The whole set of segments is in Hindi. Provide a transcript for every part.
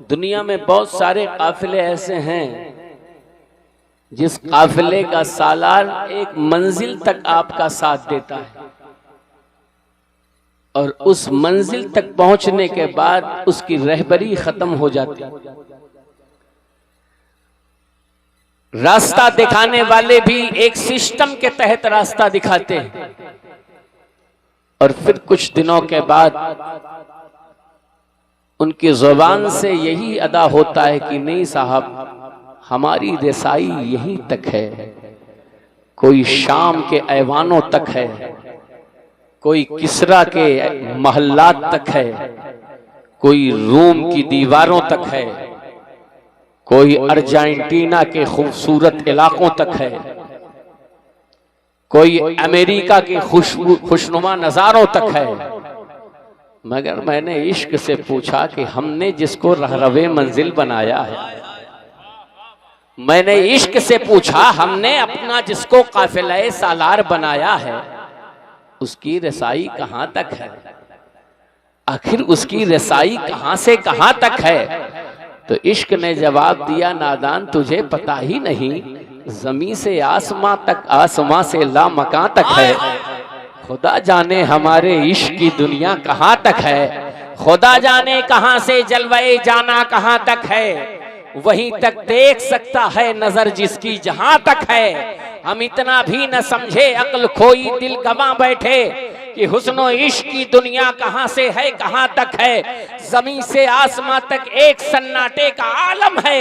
दुनिया में बहुत सारे काफिले ऐसे हैं जिस काफिले का सालार एक मंजिल तक आपका साथ देता है और उस मंजिल तक पहुंचने के बाद उसकी रहबरी खत्म हो जाती है। रास्ता दिखाने वाले भी एक सिस्टम के तहत रास्ता दिखाते हैं और फिर कुछ दिनों के बाद उनकी जुबान से यही अदा होता है कि नहीं साहब, हमारी रसाई यहीं तक है, कोई शाम के ऐवानों तक है, कोई किसरा के महल्लात तक है, कोई रोम की दीवारों तक है, कोई अर्जेंटीना के खूबसूरत इलाकों तक है, कोई अमेरिका के खुशनुमा नजारों तक है। मगर मैंने इश्क से पूछा कि हमने जिसको रहरवे मंजिल बनाया है, मैंने इश्क से पूछा हमने अपना जिसको काफिला सालार बनाया है, उसकी रसाई कहां तक है? आखिर उसकी रसाई कहां से कहां तक है? तो इश्क ने जवाब दिया, नादान तुझे पता ही नहीं, जमीन से आसमां तक, आसमां से लामकां तक है। खुदा जाने हमारे इश्क की दुनिया कहां तक है, खुदा जाने कहां से जलवाए जाना कहां तक है, वहीं तक देख सकता है नजर जिसकी जहां तक है। हम इतना भी न समझे अक्ल खोई दिल गवा बैठे कि हुस्नो इश्क की दुनिया कहां से है कहां तक है। जमीन से आसमां तक एक सन्नाटे का आलम है,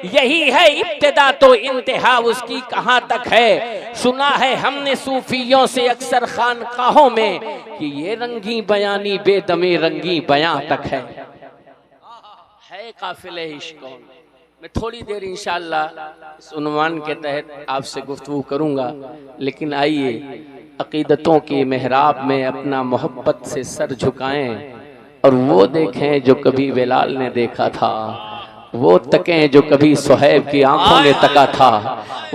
यही है इब्तिदा तो इंतहा उसकी कहां तक है। सुना है हमने सूफियों से अक्सर खानकाहों में कि ये रंगी बयानी बेदमे रंगी बयां तक है काफिले इश्क। मैं थोड़ी देर इंशाअल्लाह इस उन्वान के तहत आपसे गुफ्तगू करूंगा, लेकिन आइए अकीदतों की मेहराब में अपना मोहब्बत से सर झुकाएं और वो देखें जो कभी बिलाल ने देखा था, वो तकें जो कभी सुहैब की आंखों ने तका था,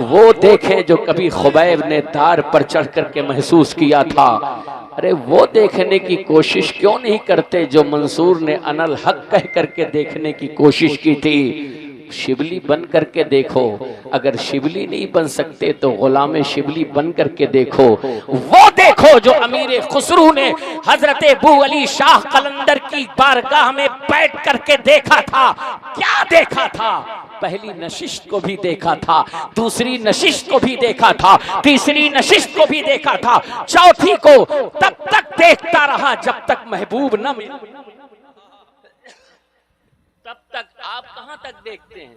वो देखें जो कभी खुबैब ने तार पर चढ़ करके महसूस किया था। अरे वो देखने की कोशिश क्यों नहीं करते जो मंसूर ने अनल हक कह करके देखने की कोशिश की थी। शिबली बन करके देखो, अगर शिबली नहीं बन सकते तो गुलाम शिबली बन करके देखो। वो देखो जो अमीर खुसरू ने हजरत अबू अली शाह कलंदर की बारगाह में बैठ करके देखा था। क्या देखा था? पहली नशिस्त को भी देखा था, दूसरी नशिस्त को भी देखा था, तीसरी नशिस्त को भी देखा था, चौथी को तब तक देखता रहा जब तक महबूब न मिला। तब तक आप कहां तक देखते हैं?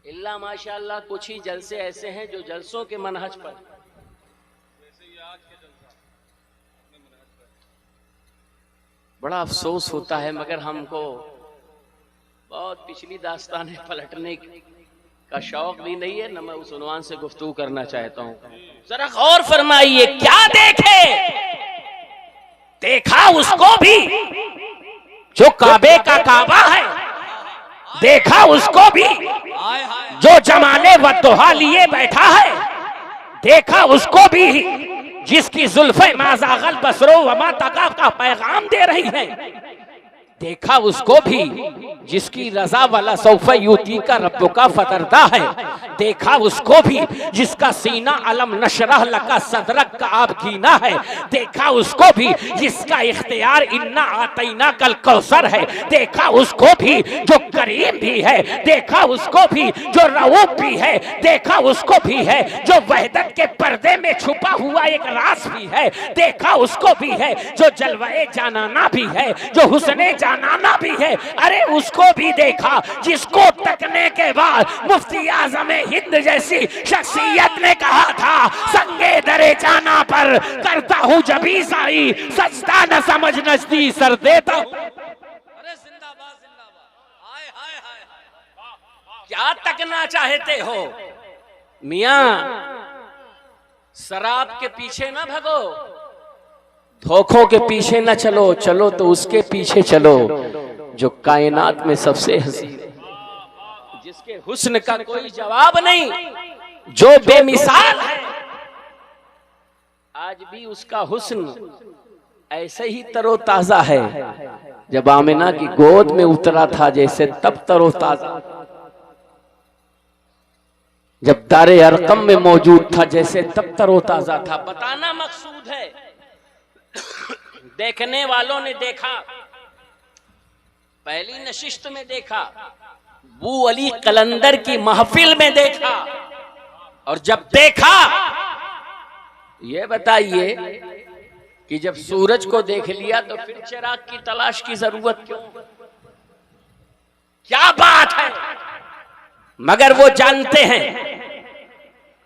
इल्ला माशाअल्लाह कुछ ही जलसे ऐसे हैं जो जलसों के मनहज पर, बड़ा अफसोस होता है। मगर हमको बहुत पिछली दास्तानें पलटने का शौक भी नहीं है, न मैं उस उन्वान से गुफ्तगू करना चाहता हूं। जरा गौर फरमाइए, क्या देखे? देखा उसको भी जो काबे का काबा है, देखा उसको भी जो जमाने वद्दुहा लिए बैठा है, देखा उसको भी जिसकी जुल्फे माज़ागल बसरो वमा तगा का पैगाम दे रही है, देखा उसको भी जिसकी रजा वाला सौफा यूती का रब्बो का फतरदा है, देखा उसको भी जिसका सीना अलम नशरह लका सदरक का आप कीना है, देखा उसको भी जिसका इख्तियार इन्ना आतैना कल कौसर है, देखा उसको भी जो करीम भी है, देखा उसको भी जो रऊफ भी है, देखा उसको भी है जो वहदत के पर्दे में छुपा हुआ एक राज भी है, देखा उसको भी है जो जलवाए जानाना भी है, जो हुस्ने जानाना भी है। अरे उसको भी देखा जिसको तकने के बाद मुफ्ती आज़म हिंद जैसी शख्सियत ने कहा था, संगे दरे जाना पर करता हूं जबी साई, सजदा न समझ नजदी सर देता। अरे जिंदाबाद जिंदाबाद, हाय हाय हाय। क्या तकना चाहते हो मियां? शराब के पीछे ना भगो, धोखों के पीछे न चलो, चलो तो उसके पीछे चलो जो कायनात में सबसे हसीन, जिसके हुस्न का कोई जवाब नहीं, जो बेमिसाल है। आज भी उसका हुस्न ऐसे ही तरोताजा है जब आमिना की गोद में उतरा था, जैसे तब तरोताजा, जब दारे अरकम में मौजूद था जैसे तब तरोताजा था। बताना मकसूद है, देखने वालों ने देखा, पहली नशिस्त में देखा, बू अली कलंदर की महफिल में देखा, और जब देखा, ये बताइए कि जब सूरज को देख लिया तो फिर चिराग की तलाश की जरूरत क्यों? क्या बात है? मगर वो जानते हैं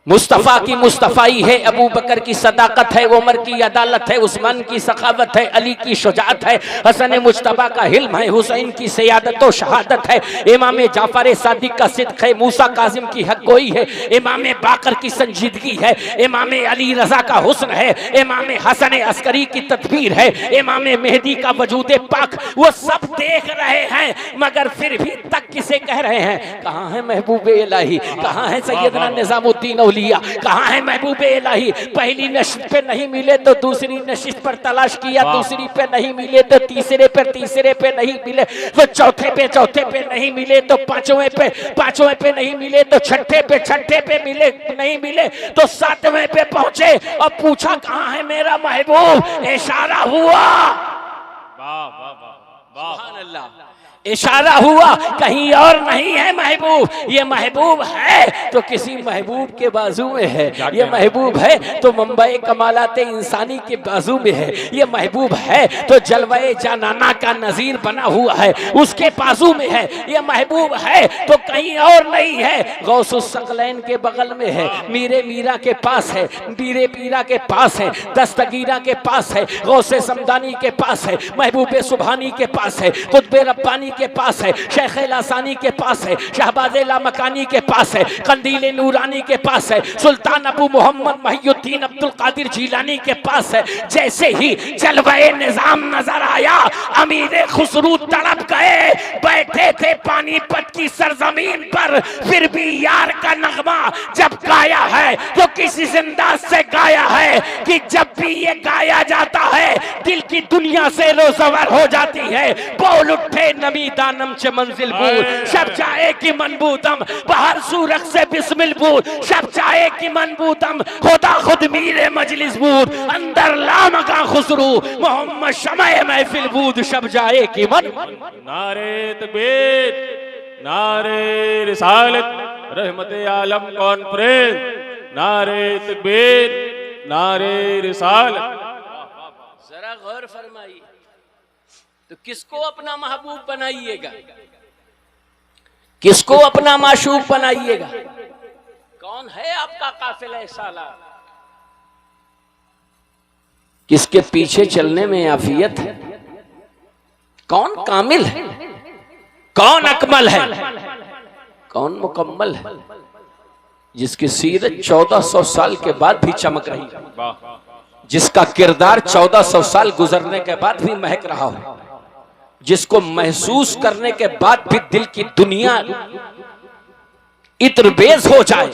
मुस्तफा की मुस्तफाई है, अबू बकर की सदाकत है, उमर की अदालत है, उस्मान की सखावत है, अली की शुजाअत है, हसन मुज्तबा का हिल्म है, हुसैन की सियादत और शहादत है, इमाम जाफर सादिक का सिद्क है, मूसा काजिम की हक गोई है, इमाम बाकर की संजीदगी है, इमाम अली रजा का हुस्न है, इमाम हसन अस्करी की तदबीर है, इमाम मेहदी का वजूद पाक, वो सब देख रहे हैं, मगर फिर भी तक किसे कह रहे हैं? कहाँ है महबूब इलाही, कहाँ है सैयदना निजामुद्दीन, कहाँ है महबूब इलाही? पहली नशिस्त पे नहीं मिले तो दूसरी नशिस्त पर तलाश किया, दूसरी पे नहीं मिले तो तीसरे पे नहीं मिले तो चौथे पे नहीं मिले तो पांचवें पे नहीं मिले तो छठे पे मिले नहीं मिले तो सातवें पे पहुंचे और पूछा कहाँ है मेरा महबूब? इशारा हुआ, सुभान अल्लाह, इशारा हुआ, कहीं और नहीं है महबूब। ये महबूब है तो किसी महबूब के बाजू में है, ये महबूब है तो मंबई कमालाते इंसानी के बाजू में है, ये महबूब है तो जलवाए जानाना का नजीर बना हुआ है उसके बाजू में है, ये महबूब है तो कहीं और नहीं है, गौसुस सकलैन के बगल में है, मीरे मीरा के पास है, पीरे पीरा के पास है, दस्तगीरा के पास है, गौसे समदानी के पास है, महबूब सुबहानी के पास है, कुतुब रब्बानी के पास है, शेख लासानी के पास है, शहबाज लामकानी के पास है, कंदील नूरानी के पास है, सुल्तान अबू मोहम्मद महियुद्दीन अब्दुल कादिर जीलानी के पास है। जैसे ही जलवाए निजाम नजर आया, अमीर खुसरू तड़प गए, बैठे थे पानीपत की सरजमीन पर, फिर भी यार का नगमा जब गाया है तो किसी अंदाज से गाया है कि जब भी ये गाया जाता है दिल की दुनिया से रोज़वर हो जाती है। बोल उठे नमी दानम चे मंजिल बूर, शब जाए कि मनबूदम बाहर सूरख से बिस्मिल बूर, शब जाए कि मनबूदम खुदा खुद मीरे मजलिस बूर, अंदर लामका खुसरू मोहम्मद शमए महफिल बूद, शब जाए कि मन। नारे तकबीर, नारे रिसालत, रहमते आलम कॉन्फ्रेंस, नारे तकबीर, नारे रिसालत। जरा गौर फरमाइए, तो किसको अपना महबूब बनाइएगा, किसको अपना माशूक बनाइएगा? कौन है आपका काफिला साला? किसके पीछे चलने में आफियत है? कौन कामिल है, कौन अकमल है, कौन मुकम्मल है, जिसकी सीरत 1400 साल के बाद भी चमक रही है, जिसका किरदार 1400 साल गुजरने के बाद भी महक रहा हो, जिसको महसूस करने के बाद भी दिल की दुनिया इत्रबेज हो जाए,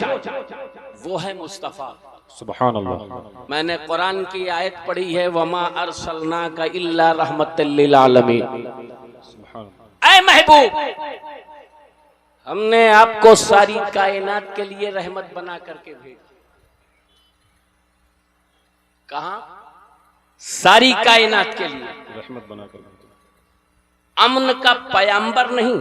वो है मुस्तफा। सुभान अल्लाह। मैंने कुरान की आयत पढ़ी है, वमा अरसलना का इल्ला रहमतल लिल आलमीन। ऐ महबूब, हमने आपको सारी कायनात के लिए रहमत बना करके भेजा। कहां? सारी कायनात के लिए रहमत बना कर। अमन का पैगंबर नहीं,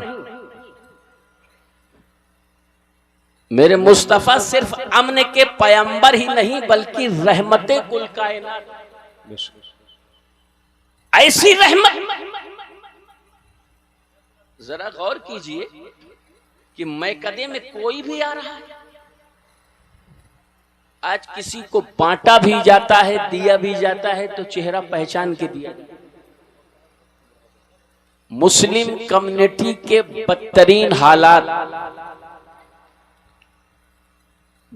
मेरे मुस्तफा सिर्फ अमन के पैगंबर ही नहीं बल्कि रहमते कुल कायनात। ऐसी रहमत, जरा गौर कीजिए कि मैकदे में कोई भी आ रहा है, आज किसी को बांटा भी जाता है, दिया भी जाता है तो चेहरा पहचान के दिया। मुस्लिम कम्युनिटी के बदतरीन हालात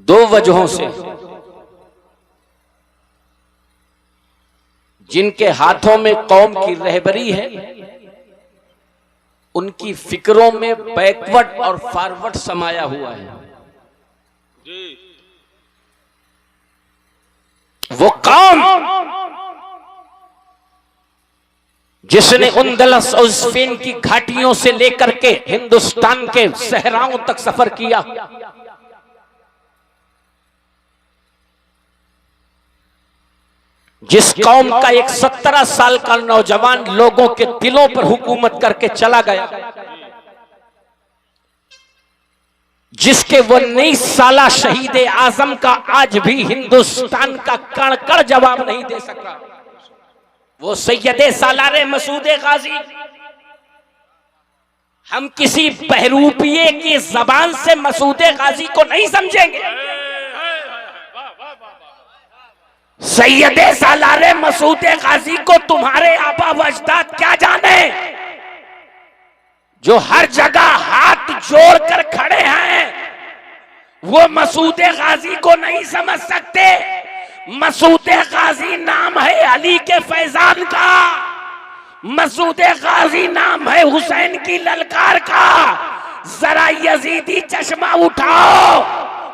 दो वजहों से, जिनके हाथों में कौम की रहबरी है, उनकी फिक्रों में बैकवर्ड और फॉरवर्ड समाया हुआ है। वो कौम जिसने उंदलस और स्पेन की घाटियों से लेकर के हिंदुस्तान के सहराओं तक सफर किया, जिस कौम का एक 17 साल का नौजवान लोगों के दिलों पर हुकूमत करके चला गया, जिसके वो 19 साला शहीद आजम का आज भी हिंदुस्तान का कण कण जवाब नहीं दे सका, वो सैयदे सालारे मसूद गाजी। हम किसी बहरूपिये की जबान से मसूद गाजी को नहीं समझेंगे। सैयदे सालारे मसूद गाजी को तुम्हारे आबा अजदाद क्या जाने, जो हर जगह हाथ जोड़कर खड़े हैं, वो मसूद गाजी को नहीं समझ सकते। मसूद गाजी नाम है अली के फैजान का, मसूद गाजी नाम है हुसैन की ललकार का। जरा यजीदी चश्मा उठाओ,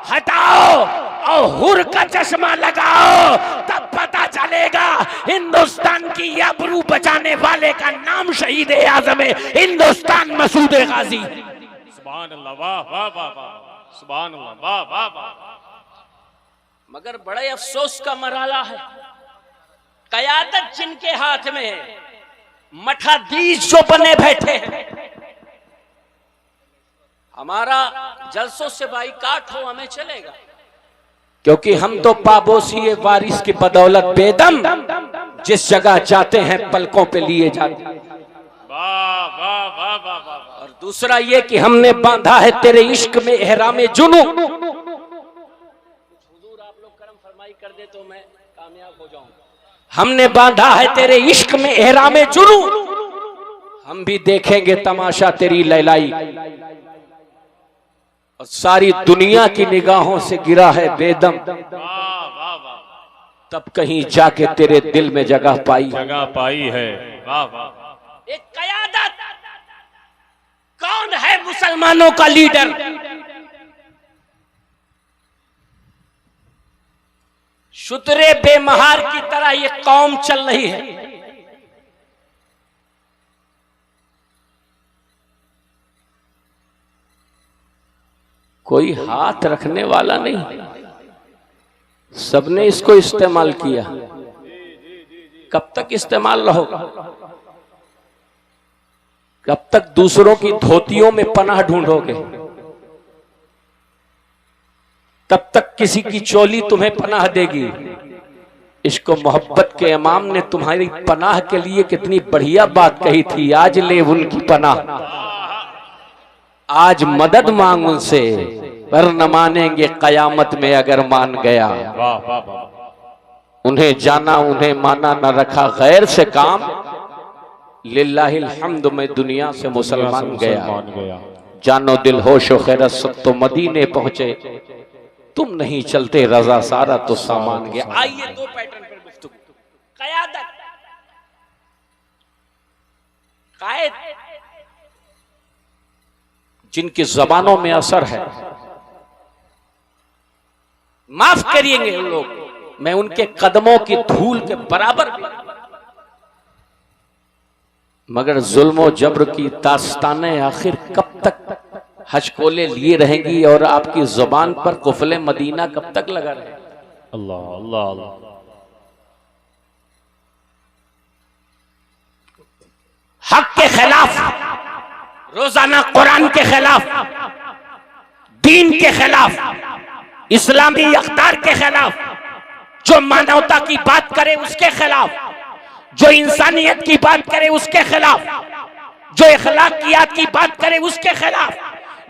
हटाओ और हुर का चश्मा लगाओ, तब पता चलेगा हिंदुस्तान की आबरू बचाने वाले का नाम शहीद आजम है हिंदुस्तान मसूद गाजी। सुभान अल्लाह, वाह वाह वाह वाह, सुभान अल्लाह, वाह वाह वाह। मगर बड़े अफसोस का मराला है, कयादत जिनके हाथ में है, मठाधीश जो बने बैठे हैं। हमारा जलसों से बाइकाट हो हमें चलेगा, क्योंकि हम तो पाबोसी वारिस की बदौलत बेदम जिस जगह जाते हैं पलकों पे लिए जाते हैं। वाह वाह वाह वाह वाह। और दूसरा ये कि हमने बांधा है तेरे इश्क में एहरामे जुनू। कर दे तो मैं कामयाब हो जाऊंगा। हमने बांधा है तेरे इश्क में एहरामे जुनू, हम भी देखेंगे तमाशा तेरी लैलाई। और सारी दुनिया की निगाहों से गिरा है बेदम, तब कहीं जाके तेरे दिल में जगह पाई है। वाह वाह। एक कयादत, कौन है मुसलमानों का लीडर? शुतरे बेमहार की तरह ये कौम चल रही है। कोई हाथ रखने वाला नहीं, सबने इसको इस्तेमाल किया। कब तक इस्तेमाल रहोगा? कब तक दूसरों की धोतियों में पनाह ढूंढोगे? तब तक किसी की चोली तुम्हें पनाह देगी। इसको मोहब्बत के इमाम ने तुम्हारी पनाह के लिए कितनी बढ़िया बात कही थी, आज ले उनकी पनाह, आज मदद मांग उनसे, पर न मानेंगे कयामत में अगर मान गया। वाह वाह वाह। उन्हें जाना उन्हें माना, न रखा गैर से काम, लिल्लाहिल हम्द में दुनिया से मुसलमान गया। जानो दिल होशो खैरत सब तो मदीने पहुंचे, तुम नहीं चलते रजा सारा तो सामान गया। आइए दो पैटर्न पर गुफ्तगू। कयादत, कायद, जिनकी जबानों में असर है, माफ करिएंगे उन लोग, मैं उनके कदमों की धूल के बराबर, मगर जुल्म और जबर की दास्तानें आखिर कब तक हचकोले लिए रहेंगी और आपकी जुबान पर कुफले मदीना कब तक लगा रहेगा? अल्लाह अल्लाह अल्लाह। हक के खिलाफ, रोजाना कुरान के खिलाफ, दीन के खिलाफ, इस्लामी अख्तार के खिलाफ, जो मानवता की बात करे उसके खिलाफ, जो इंसानियत की बात करे उसके खिलाफ, जो इखलाकियात की बात करे उसके खिलाफ,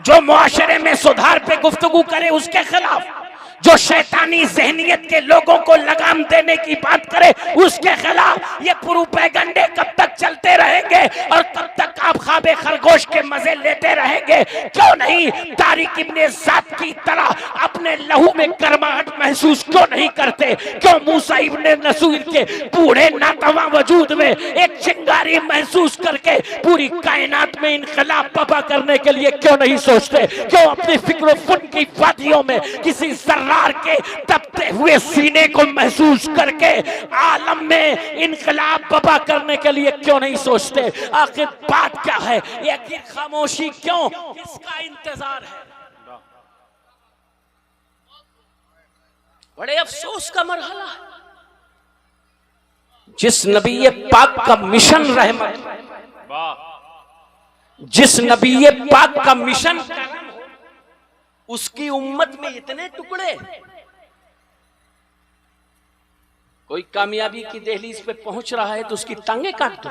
जो मुआशरे में सुधार पे गुफ्तगू करे उसके खिलाफ, जो शैतानी जहनियत के लोगों को लगाम देने की बात करे उसके खिलाफ। ये प्रोपेगेंडे कब तक चलते रहेंगे और कब तक आप ख्वाबे खरगोश के मजे लेते रहेंगे? क्यों नहीं तारिक इब्ने ज़ाद की तरह अपने लहू में गर्माहट महसूस क्यों नहीं करते? क्यों मूसा इब्ने नसूर के बूढ़े नातवा वजूद में एक चिंगारी महसूस करके पूरी कायनात में इनकलाब बर्पा करने के लिए क्यों नहीं सोचते? क्यों अपनी फिक्र फुन की वादियों में किसी असरार के तपते हुए सीने को महसूस करके आलम में इनकलाब बपा करने के लिए क्यों नहीं सोचते? आखिर बात क्या है? ये आखिर खामोशी क्यों? किसका इंतजार है? बड़े अफसोस का मरहला है। जिस नबी पाक का मिशन रहमत, जिस नबी पाक का मिशन उसकी उम्मत में इतने टुकड़े। कोई कामयाबी की दहलीज पे पहुंच रहा है तो उसकी टांगे काट दो।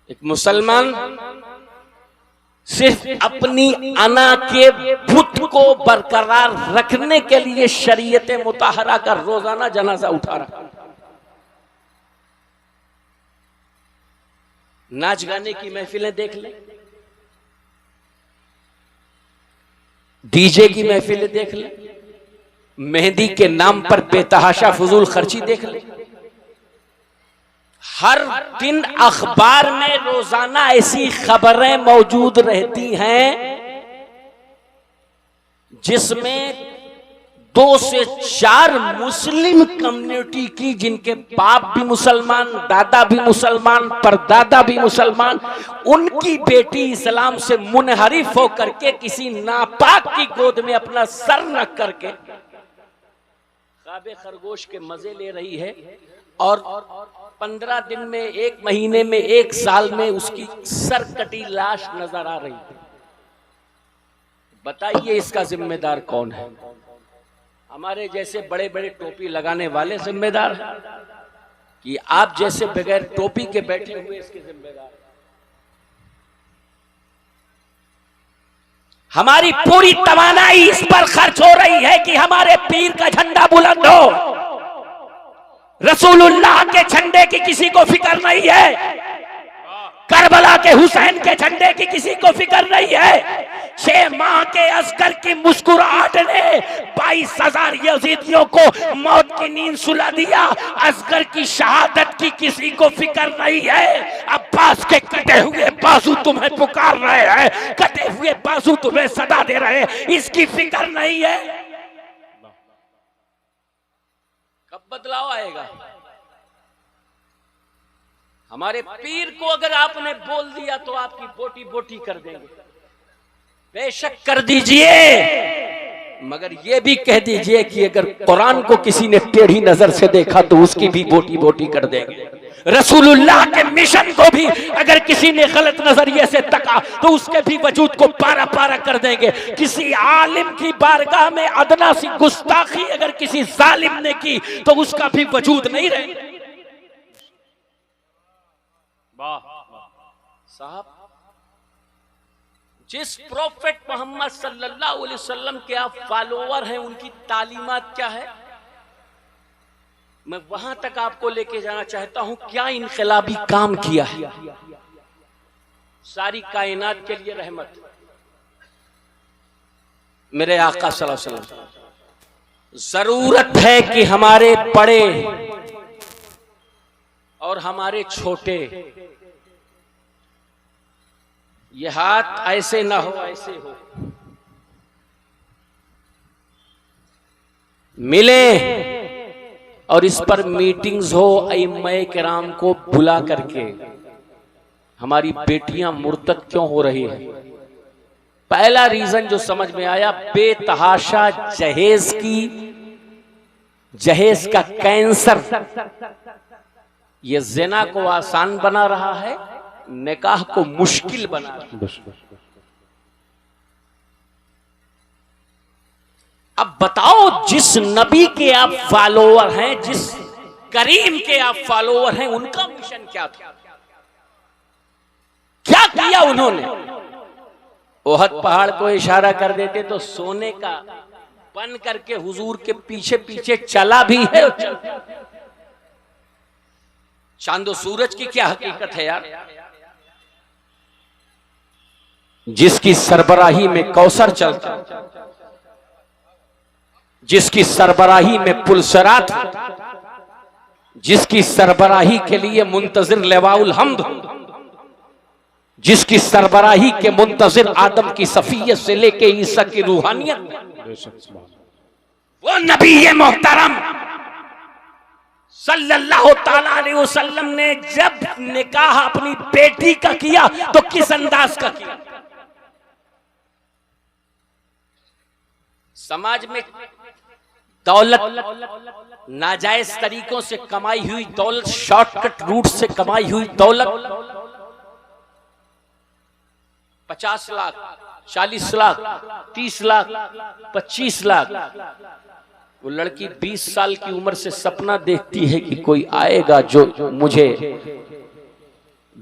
एक मुसलमान सिर्फ अपनी अना के बुत को बरकरार रखने के लिए शरीयत मुताहरा का रोजाना जनाजा उठा रहा। नाच गाने की महफिलें देख ले, डीजे की महफिलें देख ले, मेहंदी के नाम पर बेतहाशा फजूल खर्ची देख ले। हर दिन अखबार में रोजाना ऐसी खबरें मौजूद रहती हैं जिसमें 2 से 4 मुस्लिम कम्युनिटी की, जिनके बाप भी मुसलमान, दादा भी मुसलमान, परदादा भी मुसलमान, उनकी बेटी इस्लाम से मुनहरिफ होकर के किसी नापाक की गोद में अपना सर रख करके ख्वाबे खरगोश के मजे ले रही है और 15 दिन में, 1 महीने में, 1 साल में उसकी सरकटी लाश नजर आ रही है। बताइए इसका जिम्मेदार कौन है? हमारे जैसे बड़े बड़े टोपी लगाने वाले जिम्मेदार हैं कि आप जैसे बगैर टोपी के बैठे हुए इसके जिम्मेदार? हमारी पूरी तवानाई इस पर खर्च हो रही है कि हमारे पीर का झंडा बुलंद हो। रसूलुल्लाह के झंडे की किसी को फिक्र नहीं है, करबला के हुसैन के झंडे की किसी को फिक्र नहीं है। 6 माह के असगर की मुस्कुराहट ने 22,000 यजीदियों को मौत की नींद सुला दिया। असगर की शहादत की किसी को फिक्र नहीं है। अब्बास के कटे हुए बाजू तुम्हें पुकार रहे हैं, कटे हुए बाजू तुम्हें सदा दे रहे हैं, इसकी फिक्र नहीं है। कब बदलाव आएगा? हमारे पीर को अगर आपने बोल दिया तो आपकी बोटी बोटी कर देंगे। बेशक कर दीजिए, मगर ये भी कह दीजिए कि अगर कुरान को किसी ने टेढ़ी नजर से देखा तो उसकी भी बोटी बोटी कर देंगे। रसूलुल्लाह के मिशन को भी अगर किसी ने गलत नजरिए से तका तो उसके भी वजूद को पारा पारा कर देंगे। किसी आलिम की बारगाह में अदना सी गुस्ताखी अगर किसी जालिम ने की तो उसका भी वजूद नहीं रहेगा। साहब, जिस प्रोफेट मोहम्मद सल्लल्लाहु अलैहि वसल्लम के आप फॉलोवर हैं, उनकी तालीमात क्या है, मैं वहां तक आपको लेके जाना चाहता हूं। क्या इनकलाबी काम किया है, सारी कायनात के लिए रहमत। मेरे आका सल्लल्लाहु अलैहि वसल्लम, जरूरत है कि हमारे बड़े और हमारे छोटे ये हाथ ऐसे ना हो, ऐसे हो, मिले और इस पर मीटिंग्स हो अइम्माए किराम को बुला करके। हमारी बेटियां मुर्तद क्यों हो रही है? पहला रीजन जो समझ में आया, बेतहाशा जहेज का कैंसर ये ज़िना को आसान बना रहा है, निकाह को मुश्किल बना रहा है। अब बताओ, जिस नबी के आप फॉलोअर हैं, जिस करीम के आप फॉलोअर हैं, उनका मिशन क्या था? क्या किया उन्होंने? ओहद पहाड़ को इशारा कर देते तो सोने का बन करके हुजूर के पीछे पीछे चला भी है। चांदो सूरज की क्या हकीकत है यार? जिसकी सरबराही में कौसर चलता, जिसकी सरबराही में पुलसरात, जिसकी सरबराही के लिए मुंतजिर लेवाउल हम्द, जिसकी सरबराही के मुंतजिर आदम की सफियत से लेके ईसा की रूहानियत, वो नबी मोहतरम सल्लल्लाहु ताला अलैहि वसल्लम ने जब निकाह अपनी बेटी का किया तो किस अंदाज का किया? समाज में दौलत, नाजायज तरीकों से कमाई हुई दौलत, शॉर्टकट रूट से कमाई हुई दौलत, 50 लाख, 40 लाख, 30 लाख, 25 लाख, वो लड़की 20 साल की उम्र से सपना देखती है कि कोई आएगा जो मुझे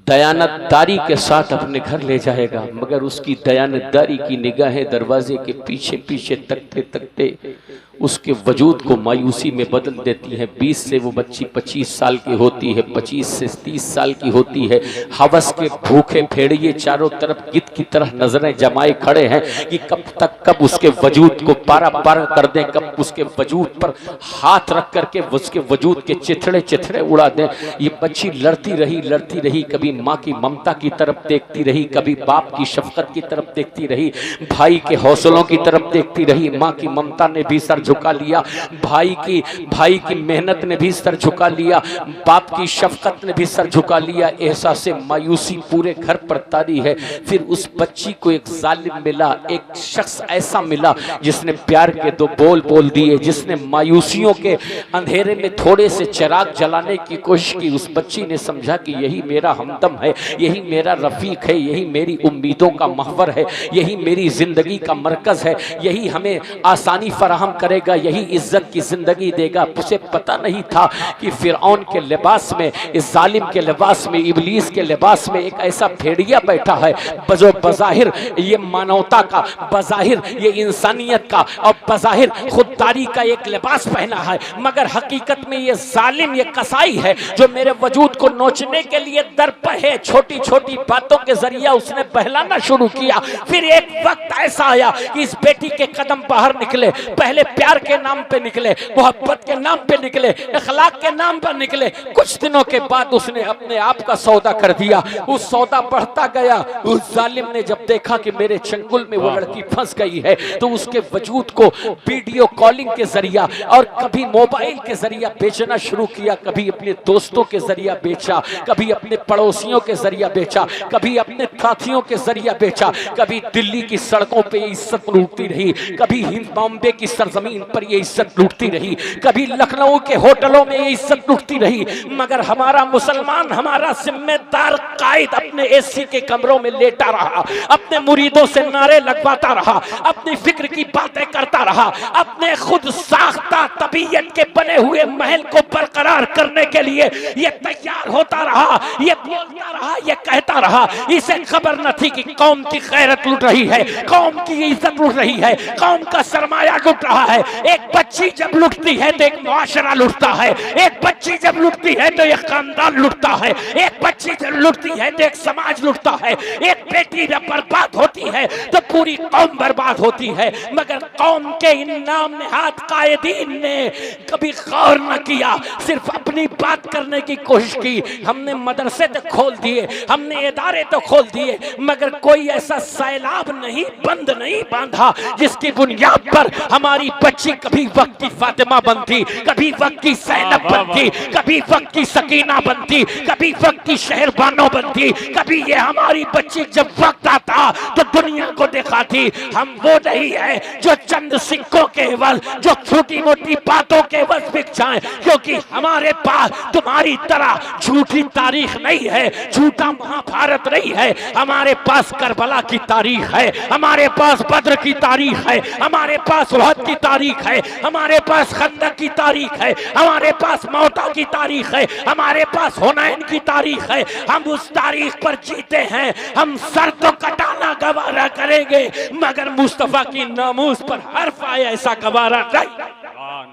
दयानतदारी के साथ अपने घर ले जाएगा, मगर उसकी दयानतदारी की निगाहें दरवाजे के पीछे पीछे तकते तकते उसके वजूद को मायूसी में बदल देती है। 20 से वो बच्ची 25 साल की होती है, 25 से 30 साल की होती है। हवस के भूखे भेड़िए चारों तरफ गिद्ध की तरह नजरें जमाए खड़े हैं कि कब उसके वजूद को पारा पार कर दें, कब उसके वजूद पर हाथ रख करके उसके वजूद के चिथड़े चिथड़े उड़ा दें। ये बच्ची लड़ती रही, कभी माँ की ममता की तरफ देखती रही, कभी बाप की शफकत की तरफ देखती रही, भाई के हौसलों की तरफ देखती रही। माँ की ममता ने भी सर झुका लिया, भाई की मेहनत ने भी सर झुका लिया, बाप की शफकत ने भी सर झुका लिया। एहसास मायूसी पूरे घर पर तारी है। फिर उस बच्ची को एक जालिम मिला, एक शख्स ऐसा मिला जिसने प्यार के दो बोल बोल दिए, जिसने मायूसियों के अंधेरे में थोड़े से चिराग जलाने की कोशिश की। उस बच्ची ने समझा कि यही मेरा हमदम है, यही मेरा रफीक है, यही मेरी उम्मीदों का महवर है, यही मेरी जिंदगी का मरकज है, यही हमें आसानी फराहम करेगा, यही इज्जत की जिंदगी देगा। उसे पता नहीं था कि फिरऔन के लिबास में, इस जालिम के लिबास में, इब्लीस के लिबास में एक ऐसा भेड़िया बैठा है जो बज़ाहिर ये मानवता का, बज़ाहिर ये इंसानियत का और बज़ाहिर खुददारी का एक लिबास पहना है, मगर हकीकत में ये जालिम, ये कसाई है जो मेरे वजूद को नोचने के लिए दरपे है। छोटी छोटी बातों के जरिए उसने बहलाना शुरू किया। फिर एक वक्त ऐसा आया कि इस बेटी के कदम बाहर निकले। पहले प्यार के नाम पे निकले, मोहब्बत के नाम पे निकले, अखलाक के नाम पर निकले। कुछ दिनों के बाद उसने अपने आप का सौदा कर दिया। उस सौदा बढ़ता गया। उस जालिम ने जब देखा कि मेरे चंगुल में वो लड़की फंस गई है, तो उसके वजूद को वीडियो कॉलिंग के जरिया और कभी मोबाइल के जरिया बेचना शुरू किया। कभी अपने दोस्तों के जरिया बेचा, कभी अपने पड़ोसियों के जरिया बेचा, कभी अपने साथियों के जरिया बेचा। कभी दिल्ली की सड़कों पे इज्जत लूटती रही, कभी बॉम्बे की सरजमीन पर ये इज्जत लूटती रही, कभी लखनऊ के होटलों में ये इज्जत लूटती रही। मगर हमारा मुसलमान, हमारा जिम्मेदार कायद अपने एसी के कमरों में लेटा रहा, अपने मुरीदों से नारे लगवाता रहा, अपनी फिक्र की बातें करता रहा, अपने खुद साख्ता तबीयत के बने हुए महल को बरकरार करने के लिए ये तैयार होता रहा, ये बोलता रहा, ये कहता रहा। इसे खबर न थी कि कौम की गैरत लूट रही है, कौम की इज्जत लूट रही है, कौम का सरमाया लूट रहा है। एक बच्ची जब लुटती है तो एक मुआशरा लुटता है, एक बच्ची जब लुटती है तो एक खानदान लुटता है, एक बच्ची जब लुटती है तो एक समाज लुटता है। एक बेटी जब बर्बाद होती है तो पूरी कौम बर्बाद होती है। मगर कौम के इन नाम नहाद कायदीन ने कभी गौर न किया, सिर्फ अपनी बात करने की कोशिश की। हमने मदरसे तो खोल दिए, हमने इदारे तो खोल दिए, मगर कोई ऐसा सैलाब नहीं, बंद नहीं बांधा जिसकी बुनियाद पर हमारी बच्ची कभी वक्त की फातिमा बनती, कभी वक्त की ज़ैनब बनती, कभी वक्त की सकीना बनती, कभी वक्त की शहरबानो बनती। कभी ये हमारी बच्ची जब वक्त आता तो दुनिया को दिखाती हम वो नहीं है जो चंद सिक्कों के एवज, जो छोटी मोटी बातों के एवज बिक जाएं। क्योंकि हमारे पास तुम्हारी तरह झूठी तारीख नहीं है, झूठा महाभारत नहीं है। हमारे पास करबला की तारीख है, हमारे पास बद्र की तारीख है, हमारे पास उहद की तारीख है, हमारे पास खंदक की तारीख है, हमारे पास मौता की तारीख है, हमारे पास हुनैन की तारीख है। हम उस तारीख पर जीते हैं। हम सर तो कटाना गवारा करेंगे, मगर मुस्तफा की नामूस पर हर्फ आए ऐसा गवारा नहीं।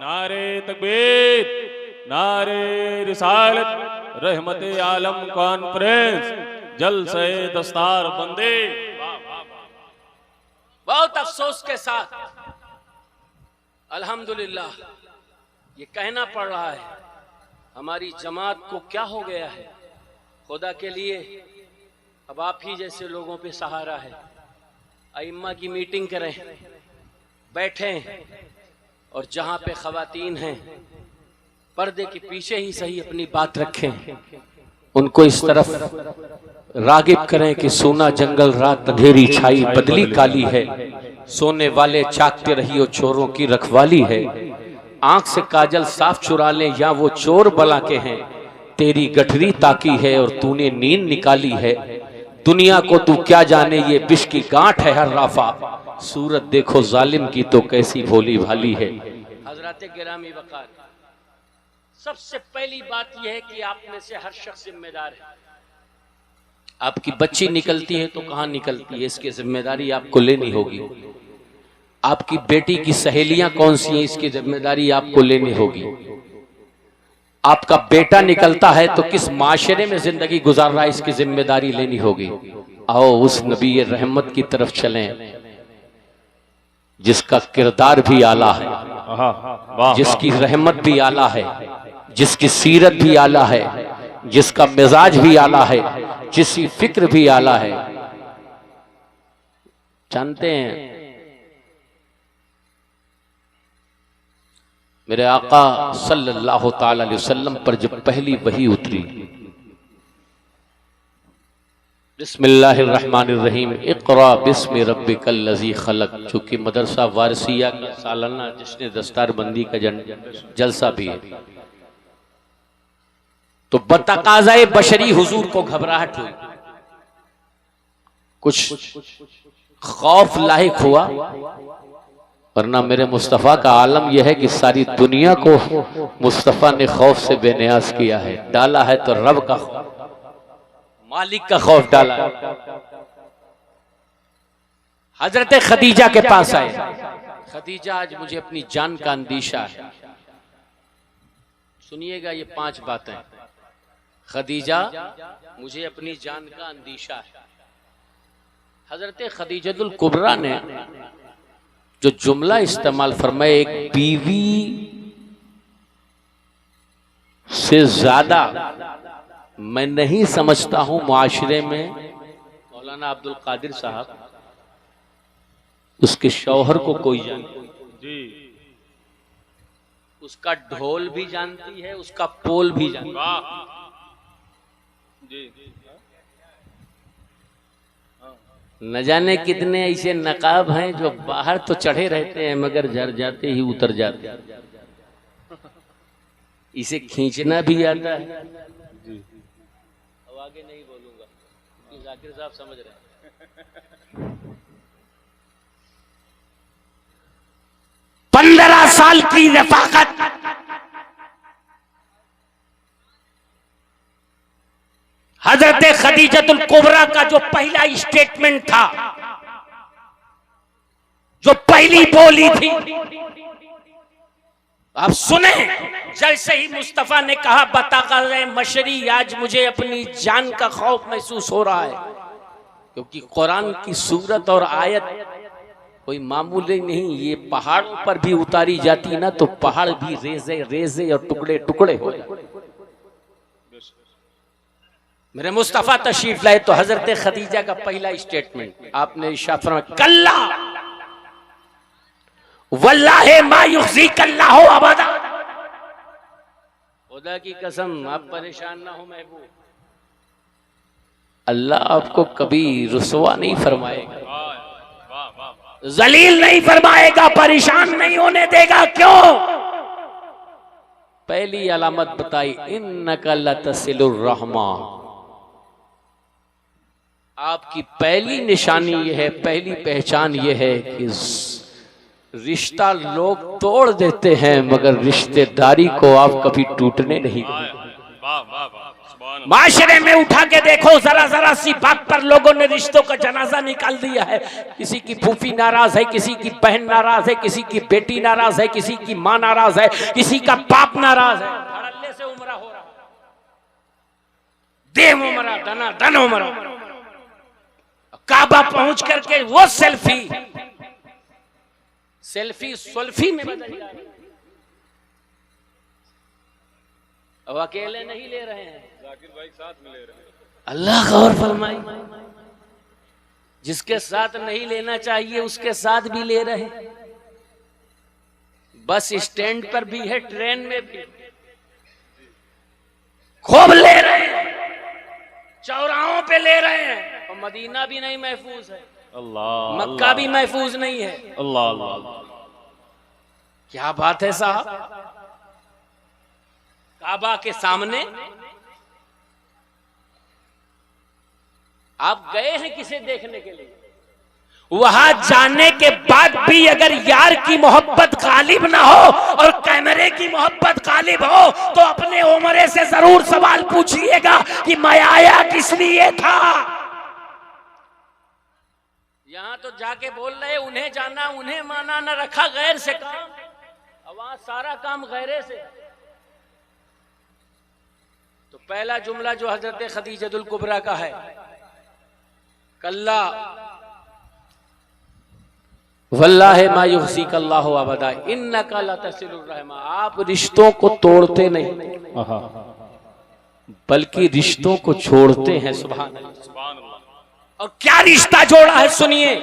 नारे तकबीर, नारे रिसालत, रहमत आलम कॉन्फ्रेंस, जलसे दस्तार बंदे। बहुत अफसोस के साथ अल्हम्दुलिल्लाह ये कहना पड़ रहा है, हमारी जमात को क्या हो गया है। खुदा के लिए अब आप ही जैसे लोगों पे सहारा है। अइम्मा की मीटिंग करें, बैठें और जहां पे खवातीन हैं पर्दे के पीछे ही सही अपनी बात रखें, उनको इस तरफ रागिब करें कि सोना जंगल रात अंधेरी छाई बदली काली है, सोने वाले चाकते रहियो चोरों की रखवाली है। आंख से काजल साफ चुरा लें या वो चोर बला के हैं, तेरी गठरी ताकी है और तूने नींद निकाली है। दुनिया को तू क्या जाने ये विष की गांठ है हर राफा, सूरत देखो जालिम की तो कैसी भोली भाली है। हजरत गिरामी वकार, सबसे पहली बात यह है कि आप में से हर शख्स जिम्मेदार है। आपकी बच्ची निकलती है तो कहां निकलती है, इसकी जिम्मेदारी आपको लेनी होगी। आपकी बेटी की सहेलियां कौन सी हैं, इसकी जिम्मेदारी आपको लेनी होगी। आपका बेटा निकलता है तो किस माशरे में जिंदगी गुजार रहा है, इसकी जिम्मेदारी लेनी होगी। आओ उस नबी रहमत की तरफ चलें जिसका किरदार भी आला है, जिसकी रहमत भी आला है, जिसकी सीरत भी आला है, जिसका मिजाज भी आला है, जिसकी फिक्र भी आला है। जानते हैं मेरे आका सल्लल्लाहु ताला अलैहि वसल्लम पर जब पहली वही उतरी, बिस्मिल्लाहिर्रहमानिर्रहीम, इक़रा बिस्मि रब्बिकल्लज़ी खलक, चूंकि मदरसा वारसिया का सालाना जश्न दस्तारबंदी का जलसा भी है, तो बतकाज़ाए बशरी हुजूर को घबराहट हुई, कुछ खौफ लाहिक हुआ। वरना मेरे मुस्तफ़ा का आलम यह है कि सारी दुनिया को मुस्तफ़ा ने खौफ से बेनियाज किया है। डाला है तो रब का मालिक का खौफ डाला है। हजरत खदीजा के पास आए, खदीजा आज मुझे अपनी जान का अंदेशा है। सुनिएगा ये 5 बातें। खदीजा मुझे अपनी जान का अंदेशा है। हजरत खदीजतुल कुबरा ने जो जुमला इस्तेमाल फरमाया, एक बीवी से ज्यादा मैं नहीं समझता हूं मुआशरे में मौलाना अब्दुल कादिर साहब उसके शौहर को कोई जानती, उसका ढोल भी जानती है, उसका पोल भी जानती है। न जाने कितने ऐसे नकाब हैं जो बाहर तो चढ़े रहते हैं मगर झर जाते ही उतर जाते हैं। इसे खींचना भी आता है। अब आगे नहीं बोलूंगा, जाकिर साहब समझ रहे हैं। 15 साल की रफाकत, हजरत खदीजतुल कुबरा का जो पहला स्टेटमेंट था, जो पहली बोली थी, आप सुने। जैसे ही मुस्तफा ने कहा बताक़ाज़े मशरी, आज मुझे अपनी जान का खौफ महसूस हो रहा है, क्योंकि कुरान की सूरत और आयत कोई मामूली नहीं। ये पहाड़ों पर भी उतारी जाती ना तो पहाड़ भी रेजे रेजे और टुकड़े टुकड़े हो। मेरे मुस्तफा तशरीफ लाए तो हजरत खदीजा का पहला स्टेटमेंट आपने इरशाद फरमाया, कल्ला वल्लाहि मा युखज़ीक अल्लाहु अबदा, खुदा की कसम आप परेशान ना हो महबूब, अल्लाह आपको कभी रुसवा नहीं फरमाएगा, जलील नहीं फरमाएगा, परेशान नहीं होने देगा। क्यों? पहली अलामत बताई, इन्नका लतसिलुर रहमा, आपकी पहली निशानी यह है, पहली पहचान यह है कि रिश्ता लोग तोड़ देते हैं मगर रिश्तेदारी को आप कभी टूटने नहीं देते। माशरे में उठा के देखो, जरा जरा सी बात पर लोगों ने रिश्तों का जनाजा निकाल दिया है। किसी की फूफी नाराज है, किसी की बहन नाराज है, किसी की बेटी नाराज है, किसी की माँ नाराज है, किसी का बाप नाराज है। धड़ल्ले से उमरा हो रहा, देव उमरा, दना दन उमरा। काबा पहुंच करके वो सेल्फी सुल्फी में बदल जा रही। अब अकेले नहीं ले रहे हैं, जाकिर भाई साथ में ले रहे हैं। अल्लाह गौर फरमाए। जिसके साथ नहीं लेना चाहिए उसके साथ भी ले रहे हैं। बस स्टैंड पर भी है, ट्रेन में भी खूब ले रहे हैं, चौराहों पे ले रहे हैं। और मदीना भी नहीं महफूज है, अल्लाह, मक्का भी महफूज नहीं है। अल्लाह अल्लाह अल्लाह। क्या बात है साहब, काबा के सामने आप गए हैं किसे देखने के लिए? वहां जाने के बाद भी अगर यार की मोहब्बत गालिब ना हो और कैमरे की मोहब्बत गालिब हो तो अपने उमरे से जरूर सवाल पूछिएगा कि मैं आया किस लिए था। यहां तो जाके बोल रहे उन्हें जाना उन्हें माना, न रखा गैर से काम, वहां सारा काम गैरे से। तो पहला जुमला जो हजरत खदीजतुल कुबरा का है, कल्ला वल्लाहि मा युहसीक अल्लाहु अबदा इन्नका लतसिलुर रहमा। आप रिश्तों को तोड़ते नहीं बल्कि रिश्तों को छोड़ते हैं। सुभान अल्लाह। और क्या रिश्ता जोड़ा है सुनिए,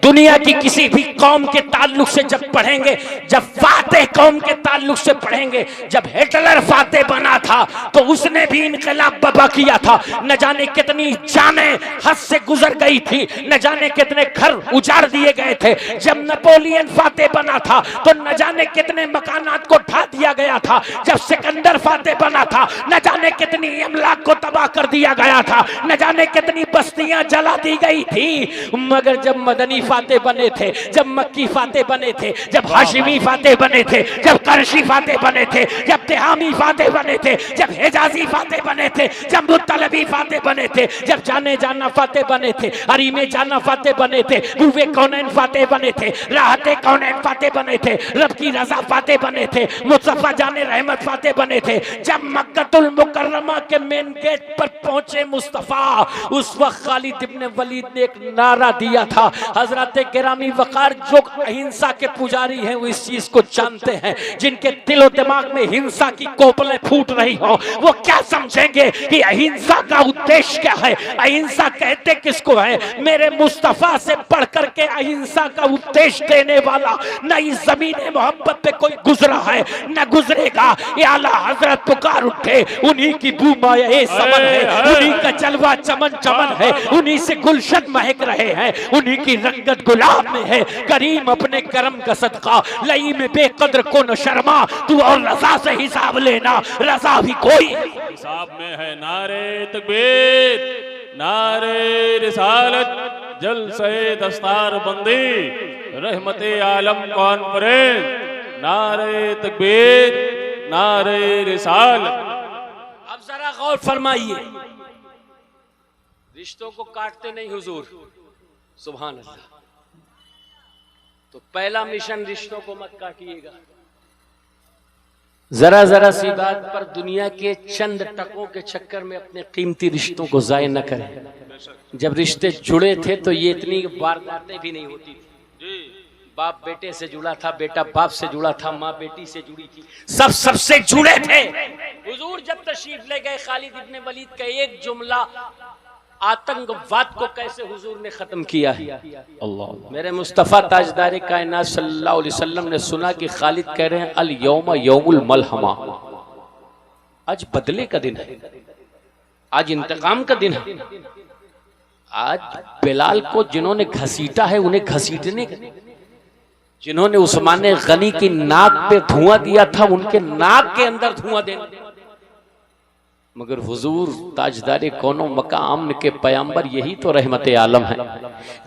दुनिया की किसी भी कौम के ताल्लुक से जब पढ़ेंगे, जब फातेह कौम के ताल्लुक से पढ़ेंगे, जब हिटलर फातेह बना था तो उसने भी इनकलाब बबा किया था। न जाने कितनी जानें हद से गुजर गई थी, न जाने कितने घर उजाड़ दिए गए थे। जब नेपोलियन फातेह बना था तो न जाने कितने मकानात को ढा दिया गया था। जब सिकंदर फातेह बना था न जाने कितनी अमलाक को तबाह कर दिया गया था, न जाने कितनी बस्तियां जला दी गई थी। मगर जब मदनी फातेह बने थे, जब मक्की फातेह बने थे, जब हाशिमी फातेह बने थे, जब करशी फातेह बने थे, जब तिहामी फातेह बने थे, जब हिजाजी फातेह बने थे, जब मुत्तलबी फातेह बने थे, जब जाने जाना फातेह बने थे, हरीमे जाना फातेह बने थे, रूवे कौनैन फातेह बने थे, राहते कौनैन फातेह बने थे, रब की रजा फातेह बने थे, मुस्तफा जाने रहमत फातेह बने थे। जब मक्कतुल मुकर्रमा के मेन गेट पर पहुंचे मुस्तफा, उस वक्त खालिद इब्न वलीद ने एक नारा दिया था। हजरत गिरामी वकार जो अहिंसा के पुजारी हैं वो इस चीज को जानते हैं। जिनके दिलो दिमाग में हिंसा की कोपलें फूट रही हो वो क्या समझेंगे कि अहिंसा का उद्देश्य क्या है, अहिंसा कहते किसको है। मेरे मुस्तफा से बढ़कर के अहिंसा का उद्देश्य देने वाला न इस जमीन मोहब्बत पे कोई गुजरा है न गुजरेगा। ये आला हजरत पुकार उठे, उन्हीं की बूमाए समन है, उन्हीं का जलवा चमन चमन है, उन्हीं से गुलशन महक रहे हैं, उन्हीं की रंगत गुलाब में है। करीम अपने करम का सदका लई में बेकद्र को न शर्मा, तू और रजा से हिसाब लेना, रजा भी कोई हिसाब में है। नारे तकबीर, नारे रिसालत, जलसे दस्तार बंदी, रहमते आलम कॉन्फ्रेंस, नारे तकबीर, नारे रिसालत। अब जरा गौर फरमाइए, रिश्तों को काटते नहीं हुजूर, सुभान अल्लाह। तो पहला मिशन रिश्तों को मत काटिएगा। जरा जरा सी बात पर दुनिया के चंद टकों के चक्कर में अपने कीमती रिश्तों को जाय न करें। जब रिश्ते जुड़े थे तो ये इतनी वारदातें भी नहीं होती थी। बाप बेटे से जुड़ा था, बेटा बाप से जुड़ा था, माँ बेटी से जुड़ी थी, सब सबसे जुड़े थे। हुजूर जब तशरीफ ले गए, खालिद इब्न वलीद का एक जुमला आतंकवाद को कैसे हुजूर ने खत्म किया है। अल्लाह, मेरे मुस्तफ़ा ताजदार कायनात सल्लल्लाहु अलैहि वसल्लम ने सुना कि खालिद कह रहे हैं अल यौम यौमुल मलहमा, आज बदले का दिन है, आज इंतकाम का दिन है। आज बिलाल को जिन्होंने घसीटा है उन्हें घसीटने का, जिन्होंने उस्मान गनी की नाक पे धुआं दिया था उनके नाक के अंदर धुआं देना। मगर हुजूर ताजदारे कौनो मकाम के पैगंबर यही तो रहमत आलम है।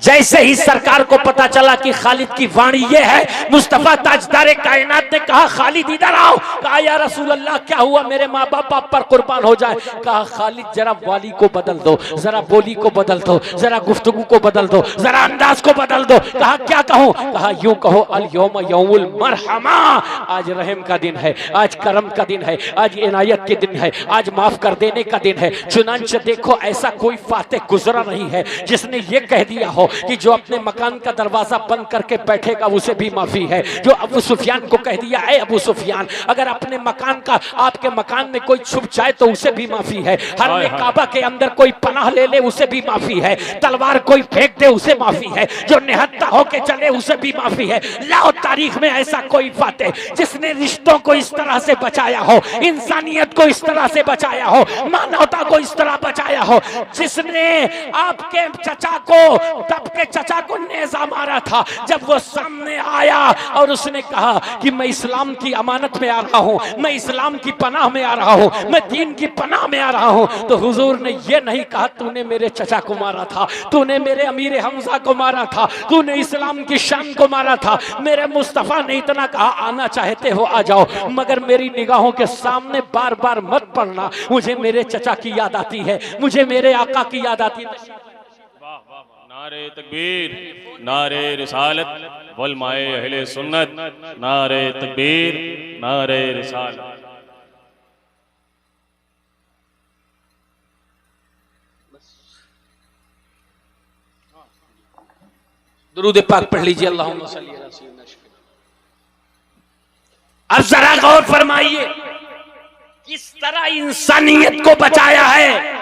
जैसे ही सरकार को पता चला कि खालिद की वाणी ये है, मुस्तफा ताजदारे कायनात ने कहा खालिद इधर आओ। कहा या रसूल अल्लाह क्या हुआ, मेरे माँ बाप आप पर कुर्बान हो जाए। कहा खालिद जरा वाली को बदल दो, जरा बोली को बदल दो, जरा गुफ्तगू को बदल दो, जरा अंदाज को बदल दो। कहा क्या कहूँ? कहा यूं कहो अल यौम यौमुल मरहमा, आज रहम का दिन है, आज करम का दिन है, आज इनायत के दिन है, आज माफ माफ कर देने का दिन है। चुनांचे देखो ऐसा कोई फातेह गुजरा नहीं है जिसने ये कह दिया हो कि जो अपने मकान का दरवाजा बंद करके बैठेगा उसे भी माफी है। जो अबू सुफियान को कह दिया है अबू सुफियान अगर अपने मकान का आपके मकान में कोई छुप जाए तो उसे भी माफी है। हर में काबा के अंदर कोई पनाह ले ले उसे भी माफी है। तलवार कोई फेंक दे उसे माफी है। जो निहत्था होके चले उसे भी माफी है। लाओ तारीख में ऐसा कोई फातेह जिसने रिश्तों को इस तरह से बचाया हो, इंसानियत को इस तरह से बचाया हो, मानवता को इस तरह बचाया हो, जिसने आपके चचा को तब के चचा को नेजा मारा था जब वो सामने आया और उसने कहा कि मैं इस्लाम की अमानत में आ रहा हूं, मैं इस्लाम की पनाह में आ रहा हूं, मैं दीन की पनाह में आ रहा हूं, तो हुजूर ने ये नहीं कहा तूने मेरे चचा को मारा था, तूने मेरे अमीर हमजा को मारा था, तूने इस्लाम की शान को मारा था। मेरे मुस्तफा ने इतना कहा आना चाहते हो आ जाओ, मगर मेरी निगाहों के सामने बार बार मत पड़ना। मुझे मेरे चचा की याद आती है, मुझे मेरे आका की याद आती है। नारे तकबीर, नारे रिसालत, वल माए अहले सुन्नत, नारे तकबीर, नारे रिसालत। दुरूद पाक पढ़ लीजिए। अल्लाहुम्मा सल्ली अला सय्यिदना। अब जरा गौर फरमाइए किस तरह इंसानियत को बचाया है।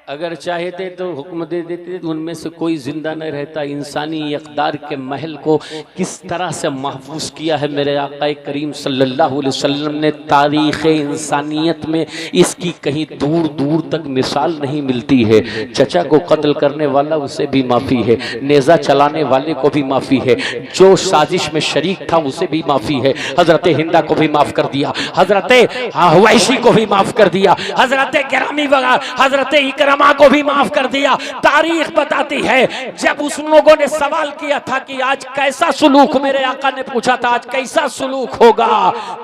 अगर चाहते तो हुक्म दे देते तो उनमें से कोई जिंदा न रहता। इंसानी इक़दार के महल को किस तरह से महफूज किया है मेरे आका करीम सल्लल्लाहु अलैहि वसल्लम ने। तारीख़ इंसानियत में इसकी कहीं दूर दूर तक मिसाल नहीं मिलती है। चचा को कत्ल करने वाला उसे भी माफ़ी है, नेज़ा चलाने वाले को भी माफ़ी है, जो साजिश में शरीक था उसे भी माफ़ी है। हज़रत हिंदा को भी माफ़ कर दिया, हज़रत हुवैशी को भी माफ़ कर दिया, हज़रत गिरामी वगैरह हज़रत इकरमा को भी माफ कर दिया। तारीख बताती है जब उस लोगों ने सवाल किया था कि आज कैसा सुलूक, मेरे आका ने पूछा था आज कैसा सुलूक होगा,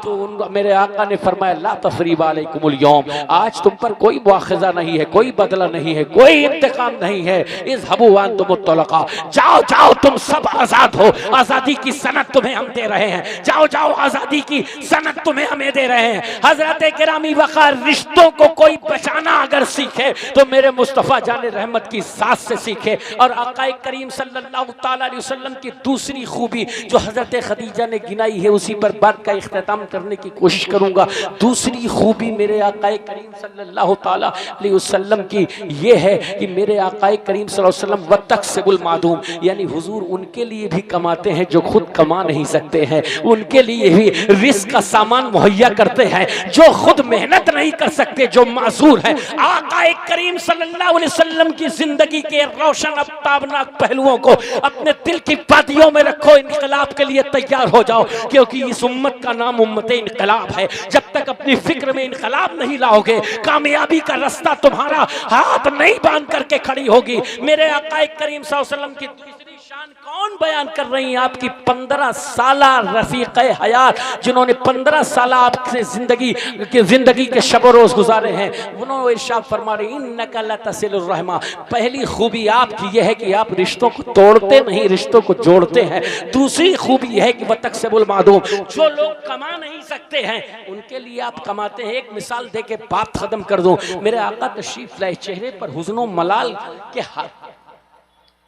तो मेरे आका ने फरमाया ला तफरीब अलैकुमुल यौम, आज तुम पर कोई मुआखज़ा नहीं है, कोई बदला नहीं है, कोई इंतकाम नहीं है। इज़हबू व अंतुम मुत्तलका, जाओ जाओ तुम सब आजाद हो, आजादी की सनद तुम्हें हम दे रहे हैं, जाओ जाओ आजादी की सनद तुम्हें हमें दे रहे हैं। हजरत गिरामी वक़ार रिश्तों को कोई बचाना अगर सीखे तो मेरे मुस्तफ़ा जाने रहमत की सास से सीखे। और आका करीम सल्लल्लाहु ताला अलैहि वसल्लम की दूसरी खूबी जो हजरत खदीजा ने गिनाई है उसी पर बात का इख्तिताम करने की कोशिश करूंगा। दूसरी खूबी मेरे आका करीम सल्लल्लाहु ताला अलैहि वसल्लम की ये है कि मेरे आका करीम सल्लल्लाहु अलैहि वसल्लम वतक्सिबुल मादूम, यानी हुजूर उनके लिए भी कमाते हैं जो खुद कमा नहीं सकते हैं, उनके लिए भी रिस्क का सामान मुहैया करते हैं जो खुद मेहनत नहीं कर सकते, जो माजूर है। आका करीम सल्लल्लाहु अलैहि वसल्लम की जिंदगी के रोशन ताबनाक पहलुओं को अपने दिल की वादियों में रखो, इनकलाब के लिए तैयार हो जाओ, क्योंकि इस उम्मत का नाम उम्मत इनकलाब है। जब तक अपनी फिक्र में इनकलाब नहीं लाओगे कामयाबी का रास्ता तुम्हारा हाथ नहीं बांध करके खड़ी होगी। मेरे आका करीम सल्लल्लाहु अलैहि वसल्लम की दूसरी शान कौन बयान कर रही है? आपकी 15 साला रफीक हयात जिन्होंने 15 साल आपसे जिंदगी के शब रोज गुजारे हैं, उन्होंने इरशाद फरमा रहे इन्नका लतसिलुर रहमा, पहली खूबी आपकी यह है कि आप रिश्तों को तोड़ते नहीं, रिश्तों को जोड़ते हैं। दूसरी खूबी यह है कि वतक्सिबुल मादूम, जो लोग कमा नहीं सकते हैं उनके लिए आप कमाते हैं। एक मिसाल दे के बात खत्म कर दूं। मेरे आका तशरीफ लाए, चेहरे पर हुस्न व मलाल के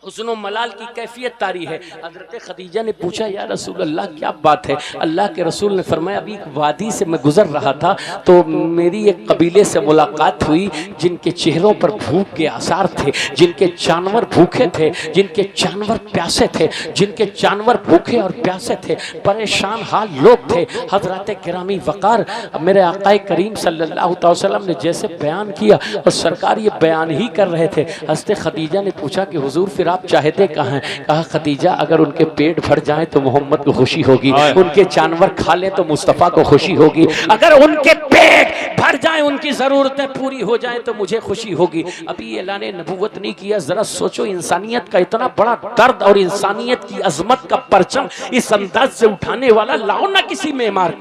हुस्न मलाल की कैफियत तारी है। हजरत खदीजा ने पूछा या रसूल अल्लाह क्या बात है? अल्लाह के रसूल ने फरमाया अभी एक वादी से मैं गुजर रहा था तो मेरी एक कबीले से मुलाकात हुई जिनके चेहरों पर भूख के आसार थे, जिनके जानवर भूखे थे, जिनके जानवर प्यासे थे, जिनके जानवर भूखे और प्यासे थे, परेशान हाल लोग थे। हजरत गिरामी वक़ार मेरे आका करीम सल्लल्लाहु अलैहि वसल्लम ने जैसे बयान किया और सरकार ये बयान ही कर रहे थे। हज़रत खदीजा ने पूछा कि हुजूर फिर आप चाहते कहाँ हैं? कहा खदीजा अगर उनके पेट भर जाए तो मोहम्मद को खुशी होगी, उनके जानवर खा ले तो मुस्तफ़ा को खुशी होगी, अगर उनके पेट भर जाए उनकी ज़रूरतें पूरी हो जाए तो मुझे खुशी होगी। अभी ऐलान नबूवत नहीं किया, ज़रा सोचो इंसानियत का इतना बड़ा दर्द और इंसानियत की अजमत का परचम इस अंदाज से उठाने वाला लाओ ना किसी मेमार।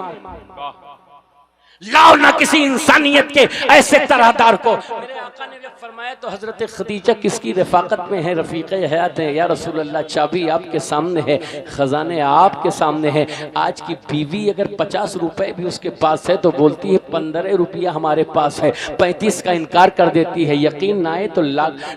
लाओ ना किसी इंसानियत के ऐसे तरहदार को। मेरे आका ने जब फरमाया तो हजरत खदीजा किसकी रफाकत में है, रफीक हयात है। या रसूल अल्लाह, चाबी आपके सामने है, खजाने आपके सामने है। आज की बीवी अगर 50 रुपए भी उसके पास है तो बोलती है 15 रुपया हमारे पास है, 35 का इनकार कर देती है। यकीन ना आए तो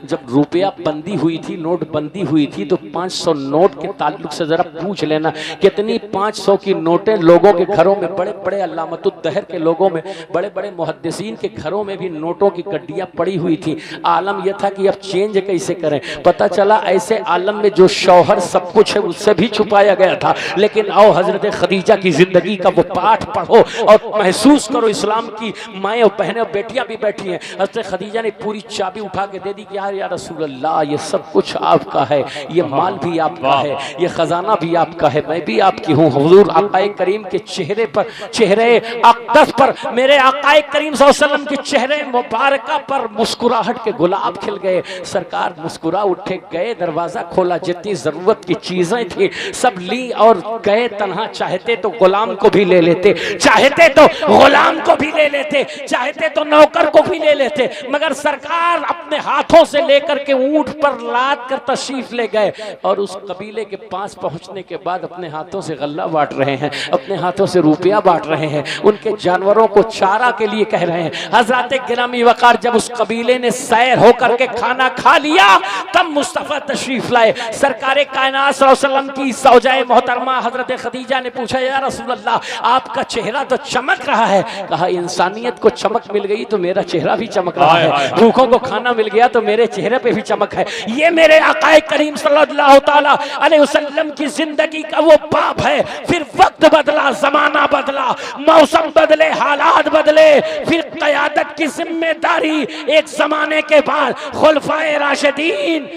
जब रुपया बंदी हुई थी, नोट बंदी हुई थी, तो 500 नोट के ताल्लुक से जरा पूछ लेना कितनी 500 की नोटें लोगों के घरों में, बड़े बड़े अल्लामतुद्दहर के लोगों में, बड़े बड़े मुहद्दिसीन के घरों में भी नोटों की गड्डियां पड़ी हुई थी। आलम यह था कि अब चेंज कैसे करें। पता चला ऐसे आलम में जो शौहर सब कुछ है उससे भी छुपाया गया था। लेकिन आओ हजरत खदीजा की जिंदगी का वो पाठ पढ़ो और महसूस करो। इस्लाम की माएँ और बहनें और बेटियां भी बैठी हैं। हजरत खदीजा ने पूरी चाबी उठा के दे दी कि यार या रसूल अल्लाह, ये सब कुछ आपका है, ये माल भी आपका है, ये खजाना भी आपका है, मैं भी आपकी हूँ। हुजूर आकाए करीम के चेहरे पर, चेहरे अक़दस पर, मेरे आकाए करीम सल्लल्लाहु अलैहि वसल्लम के चेहरे मुबारका पर मुस्कुराहट के गुलाब खिल गए। सरकार मुस्कुरा उठे, गए, दरवाजा खोला, जितनी जरूरत की चीजें थी सब ली और गए तन्हा। चाहते तो गुलाम को भी ले लेते, चाहते तो गुलाम को भी ले लेते, चाहते तो नौकर को भी ले लेते, मगर सरकार अपने हाथों से लेकर के ऊंट पर लाद कर तशरीफ ले गए और उस कबीले के पास पहुंचने के बाद अपने हाथों से गल्ला बांट रहे हैं, अपने हाथों से रुपया बांट रहे हैं, उनके जानवरों को चारा के लिए कह रहे हैं। हजरत गिरामी वकार जब उस कबीले ने सैर होकर के खाना खा लिया तब मुस्तफा तशरीफ लाए। सरकार कायनात सल्लल्लाहु अलैहि वसल्लम की सौजाए मोहतरमा हजरत खदीजा ने पूछा, या रसूल अल्लाह, आपका चेहरा तो चमक रहा है। कहा, इंसानियत को चमक मिल गई तो मेरा चेहरा भी चमक रहा है, भूखों को खाना मिल गया तो मेरे चेहरे पे भी चमक है। ये मेरे आकाए करीम सल्लल्लाहु ताला अलैहि वसल्लम की जिंदगी का वो बाप है। फिर वक्त बदला, जमाना बदला, मौसम बदले, हालात बदले, फिर क़यादत की जिम्मेदारी एक जमाने के बाद खुलफाए राशिदीन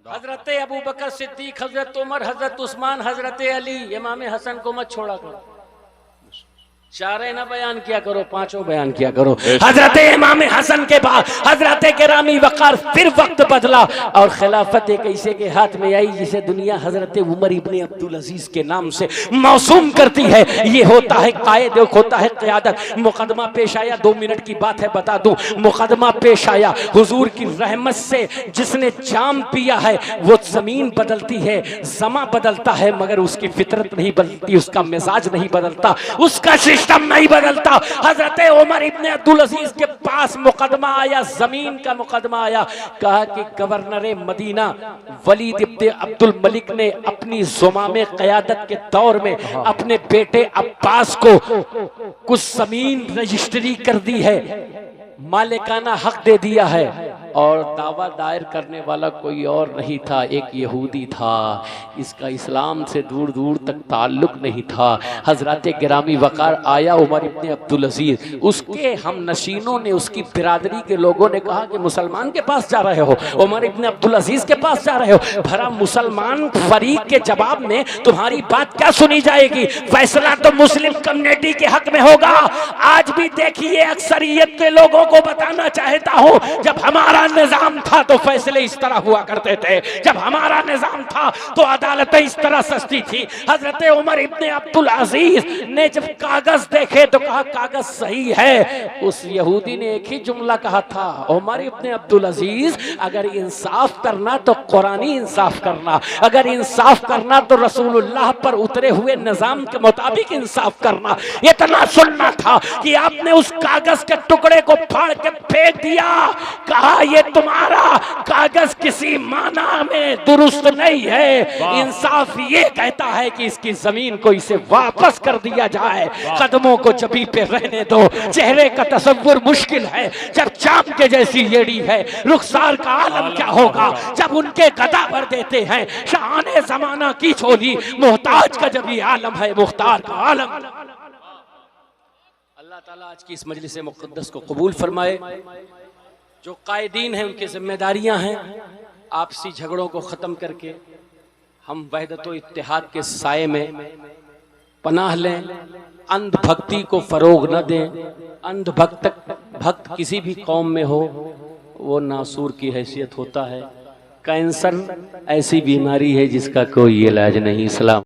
हजरत अबू बकर सिद्दीक, हजरत उमर, हजरत उस्मान, हजरत अली, इमाम हसन को मत छोड़ा करो। चारे ना बयान किया करो, पांचों बयान किया करो। हजरत इमाम हसन के बाद हजरत गिरामी वकार, फिर वक्त बदला और खिलाफत एक ऐसे के हाथ में आई जिसे दुनिया हजरत उमर इब्ने अब्दुल अजीज के नाम से मौसूम करती है। ये होता है कायद, होता है क़यादत। मुकदमा पेश आया, 2 मिनट की बात है बता दूं। मुकदमा पेश आया, हुजूर की रहमत से जिसने जाम पिया है वो जमीन बदलती है, समा बदलता है, मगर उसकी फितरत नहीं बदलती, उसका मिजाज नहीं बदलता, उसका सिस्टम नहीं बदलता। हजरत उमर इब्ने अब्दुल अजीज के पास मुकदमा आया, जमीन का मुकदमा आया। कहा कि गवर्नर मदीना वलीद इब्ने अब्दुल मलिक ने अपनी ज़ुमामे क़यादत के दौर में अपने बेटे अब्बास को कुछ जमीन रजिस्ट्री कर दी है, मालिकाना हक दे दिया है और दावा दायर करने वाला कोई और नहीं था, एक यहूदी था। इसका इस्लाम से दूर दूर तक ताल्लुक नहीं था। हजरत गिरामी वकार आया उमर इब्ने अब्दुल अजीज, उसके हम नशीनों ने, उसकी बिरादरी के लोगों ने कहा कि मुसलमान के पास जा रहे हो, उमर इब्ने अब्दुल अजीज के पास जा रहे हो, भरा मुसलमान फरीक के जवाब में तुम्हारी बात क्या सुनी जाएगी? फैसला तो मुस्लिम कम्युनिटी के हक में होगा। आज भी देखिए, अक्सरियत के लोगों को बताना चाहता हूं, जब हमारा निजाम था तो फैसले इस तरह हुआ करते थे, जब हमारा निजाम था तो अदालतें इस तरह सस्ती थी। हजरत उमर इब्ने अब्दुल अजीज ने जब कागज देखे तो कहा कागज सही है। उस यहूदी ने एक ही जुमला कहा था, उमर इब्ने अब्दुल अजीज, अगर इंसाफ करना तो कुरानी इंसाफ करना, अगर इंसाफ करना तो रसूलुल्लाह पर उतरे हुए निजाम के मुताबिक इंसाफ करना। इतना सुनना था कि आपने उस कागज के टुकड़े को फाड़ के फेंक दिया। कहा ये तुम्हारा कागज किसी माना में दुरुस्त नहीं है। इंसाफ ये कहता है कि इसकी जमीन को इसे वापस कर दिया जाए, कदमों को जबी पे रहने दो। चेहरे का तसव्वुर मुश्किल है जब चाम के जैसी येड़ी है। रुखसार का आलम क्या होगा जब उनके गदा भर देते हैं शाने जमाना की छोली। मोहताज का जब ये आलम है, मुख्तार का आलम। अल्लाह ताला आज की इस मजलिस मुक़द्दस को कबूल फरमाए। जो कायदीन हैं उनकी जिम्मेदारियां हैं, आपसी झगड़ों को ख़त्म करके हम वहदत व इत्तेहाद के साए में पनाह लें, अंध भक्ति को फ़रोग न दें। अंध भक्त किसी भी कौम में हो वो नासूर की हैसियत होता है। कैंसर ऐसी बीमारी है जिसका कोई इलाज नहीं। इस्लाम